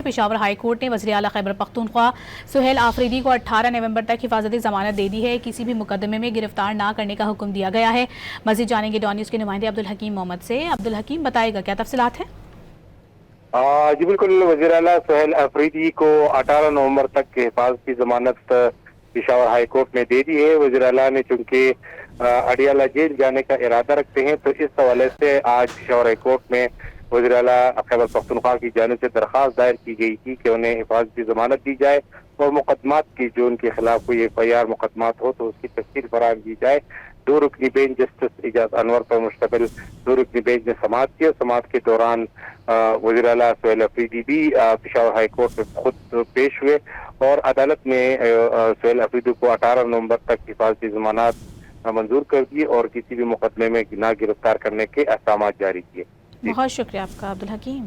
Peshawar high court نے وزیر اعلیٰ خیبر پختونخوا سہیل آفریدی کو 18 نومبر تک حفاظتی ضمانت دے دی ہے۔ کسی بھی مقدمے میں گرفتار نہ کرنے کا حکم دیا گیا ہے۔ مزید جانیں گے ڈان نیوز کے نمائندے عبدالحکیم محمد سے۔ عبدالحکیم، بتائے گا کیا تفصیلات ہیں؟ جی بالکل، وزیر اعلیٰ سہیل آفریدی کو 18 نومبر تک حفاظتی ضمانت پشاور ہائی کورٹ نے دے دی ہے۔ وزیر اعلیٰ نے چونکہ اڈیالہ جیل جانے کا ارادہ رکھتے ہیں تو اس حوالے سے آج پشاور ہائی کورٹ میں وزیر اعلیٰ خیبر پختونخوا کی جانب سے درخواست دائر کی گئی تھی کہ انہیں حفاظتی ضمانت دی جائے اور مقدمات کی جو ان کے خلاف کوئی FIR مقدمات ہو تو اس کی تفصیل فراہم کی جائے۔ 2 رکنی بینچ جسٹس اعجاز انور پر مشتمل 2 رکنی بینچ نے سماعت کی اور سماعت کے دوران وزیر اعلیٰ سہیل آفریدی بھی پشاور ہائی کورٹ میں خود پیش ہوئے اور عدالت نے سہیل آفریدی کو 18 نومبر تک حفاظتی ضمانت منظور کر دی اور کسی بھی مقدمے میں نہ گرفتار کرنے کے احکامات جاری کیے۔ بہت شکریہ آپ کا عبدالحکیم۔